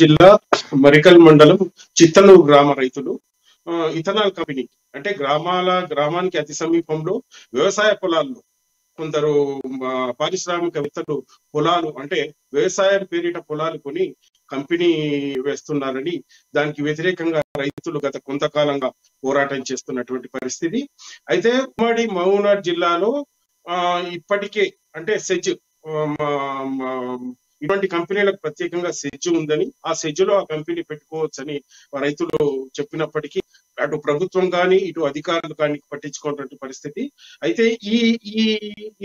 జిల్లా మరికల్ మండలం చిత్తలూరు గ్రామ రైతులు ఇథనాల్ కంపెనీ అంటే గ్రామానికి అతి సమీపంలో వ్యవసాయ పొలాల్లో కొందరు పారిశ్రామికవేత్తలు పొలాలు అంటే వ్యవసాయం పేరిట పొలాలు కొని కంపెనీ వేస్తున్నారని దానికి వ్యతిరేకంగా రైతులు గత కొంతకాలంగా పోరాటం చేస్తున్నటువంటి పరిస్థితి. అయితే ఉమ్మడి మహబూబ్నగర్ జిల్లాలో ఇప్పటికే అంటే సెజ్ ఇటువంటి కంపెనీలకు ప్రత్యేకంగా సెజ్ ఉందని ఆ సెజ్ లో ఆ కంపెనీ పెట్టుకోవచ్చని రైతులు చెప్పినప్పటికీ అటు ప్రభుత్వం కానీ ఇటు అధికారులు కానీ పట్టించుకున్నటువంటి పరిస్థితి. అయితే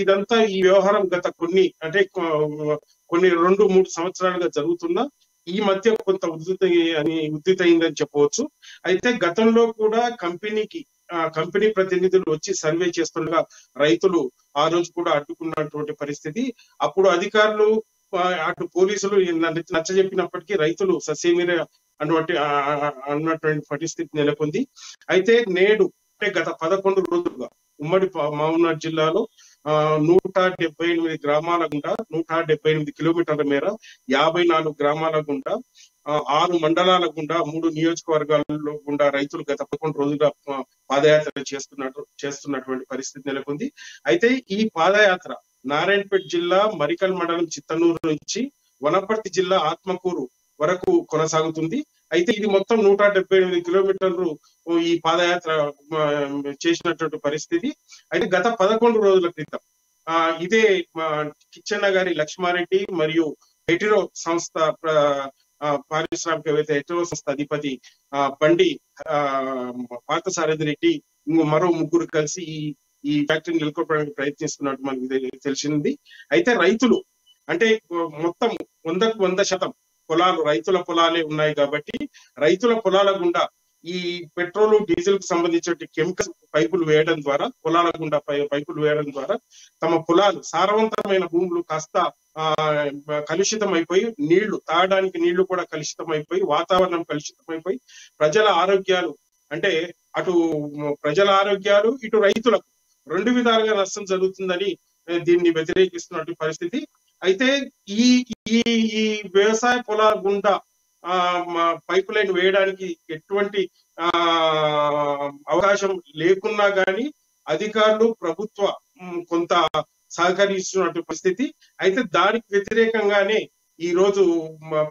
ఇదంతా ఈ వ్యవహారం గత కొన్ని 2-3 సంవత్సరాలుగా జరుగుతున్నా ఈ మధ్య కొంత ఉద్ధృతయిందని చెప్పవచ్చు. అయితే గతంలో కూడా కంపెనీ ప్రతినిధులు వచ్చి సర్వే చేస్తుండగా రైతులు ఆ రోజు కూడా అడ్డుకున్నటువంటి పరిస్థితి. అప్పుడు అధికారులు అటు పోలీసులు నచ్చజెప్పినప్పటికీ రైతులు ససేమిరా అన్నటువంటి పరిస్థితి నెలకొంది. అయితే నేడు అంటే గత 11 రోజులుగా ఉమ్మడి మహబూబ్నగర్ జిల్లాలో 178 గ్రామాల గుండా 178 కిలోమీటర్ల మేర 54 గ్రామాల గుండా 6 మండలాల గుండా 3 నియోజకవర్గాలలో గుండా రైతులు గత 11 రోజులుగా పాదయాత్ర చేస్తున్నటువంటి పరిస్థితి నెలకొంది. అయితే ఈ పాదయాత్ర నారాయణపేట జిల్లా మరికల్ మండలం చిత్తనూరు నుంచి వనపర్తి జిల్లా ఆత్మకూరు వరకు కొనసాగుతుంది. అయితే ఇది మొత్తం 178 కిలోమీటర్లు ఈ పాదయాత్ర చేసినటువంటి పరిస్థితి. అయితే గత 11 రోజుల క్రితం ఇదే కిచ్చన్న గారి లక్ష్మారెడ్డి మరియు హెటిరో సంస్థ పారిశ్రామికవేత్త హెటిరో సంస్థ అధిపతి బండి పార్థసారథి రెడ్డి మరో ముగ్గురు కలిసి ఈ ఫ్యాక్టరీని నెలకొల్పడానికి ప్రయత్నిస్తున్నట్టు మనకి తెలిసింది. అయితే రైతులు అంటే మొత్తం 100% పొలాలు రైతుల పొలాలే ఉన్నాయి కాబట్టి రైతుల పొలాల గుండా ఈ పెట్రోల్ డీజిల్ కు సంబంధించిన కెమికల్ పైపులు వేయడం ద్వారా పొలాల గుండా పైపులు వేయడం ద్వారా తమ పొలాలు సారవంతమైన భూములు కాస్త కలుషితం అయిపోయి తాగడానికి నీళ్లు కూడా కలుషితం అయిపోయి వాతావరణం కలుషితం అయిపోయి ప్రజల ఆరోగ్యాలు అంటే అటు ప్రజల ఆరోగ్యాలు ఇటు రైతులకు 2 విధాలుగా నష్టం జరుగుతుందని దీన్ని వ్యతిరేకిస్తున్నటువంటి పరిస్థితి. అయితే ఈ వ్యవసాయ పొలాల గుండా పైప్ లైన్ వేయడానికి ఎటువంటి అవకాశం లేకున్నా గానీ అధికారులు ప్రభుత్వ కొంత సహకరిస్తున్నటువంటి పరిస్థితి. అయితే దానికి వ్యతిరేకంగానే ఈ రోజు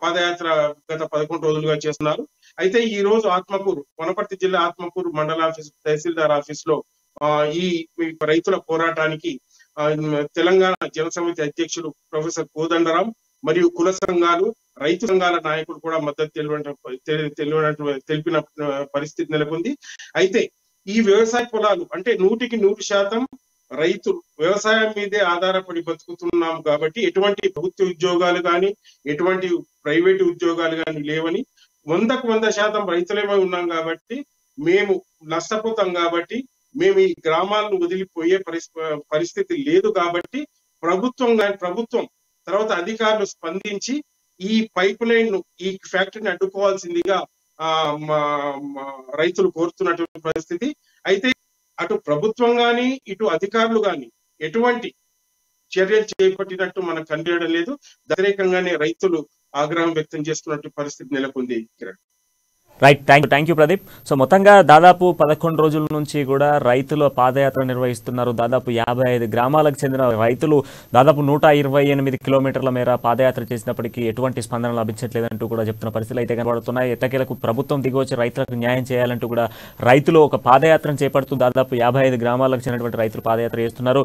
పాదయాత్ర గత 11 రోజులుగా చేస్తున్నారు. అయితే ఈ రోజు వనపర్తి జిల్లా ఆత్మకూరు మండల ఆఫీస్ తహసీల్దార్ ఆఫీస్ లో ఈ రైతుల పోరాటానికి తెలంగాణ జనసమితి అధ్యక్షులు ప్రొఫెసర్ కోదండరాం మరియు కుల సంఘాలు రైతు సంఘాల నాయకులు కూడా మద్దతు తెలిపిన పరిస్థితి నెలకొంది. అయితే ఈ వ్యవసాయ పొలాలు అంటే 100% రైతులు వ్యవసాయం మీదే ఆధారపడి బతుకుతున్నాం కాబట్టి ఎటువంటి ప్రభుత్వ ఉద్యోగాలు కానీ ఎటువంటి ప్రైవేటు ఉద్యోగాలు కానీ లేవని 100% రైతులేమై ఉన్నాం కాబట్టి మేము నష్టపోతాం కాబట్టి మేము ఈ గ్రామాలను వదిలిపోయే పరిస్థితి లేదు కాబట్టి ప్రభుత్వం తర్వాత అధికారులు స్పందించి ఈ పైప్ లైన్ ను ఈ ఫ్యాక్టరీని అడ్డుకోవాల్సిందిగా రైతులు కోరుతున్నటువంటి పరిస్థితి. అయితే అటు ప్రభుత్వం గాని ఇటు అధికారులు గాని ఎటువంటి చర్యలు చేపట్టినట్టు మనకు కనిపించడం లేదు. వ్యతిరేకంగానే రైతులు ఆగ్రహం వ్యక్తం చేస్తున్నట్టు పరిస్థితి నెలకొంది. Right, thank you Pradeep. So మొత్తంగా దాదాపు 11 రోజుల నుంచి కూడా రైతులు పాదయాత్ర నిర్వహిస్తున్నారు. దాదాపు 55 గ్రామాలకు చెందిన రైతులు దాదాపు 128 కిలోమీటర్ల మేర పాదయాత్ర చేసినప్పటికీ ఎటువంటి స్పందన లభించట్లేదంటూ కూడా చెప్తున్న పరిస్థితులు అయితే కనబడుతున్నాయి. ఎట్టకేలకు ప్రభుత్వం దిగొచ్చి రైతులకు న్యాయం చేయాలంటూ కూడా రైతులు ఒక పాదయాత్రను చేపడుతూ దాదాపు 55 గ్రామాలకు చెందినటువంటి రైతులు పాదయాత్ర చేస్తున్నారు.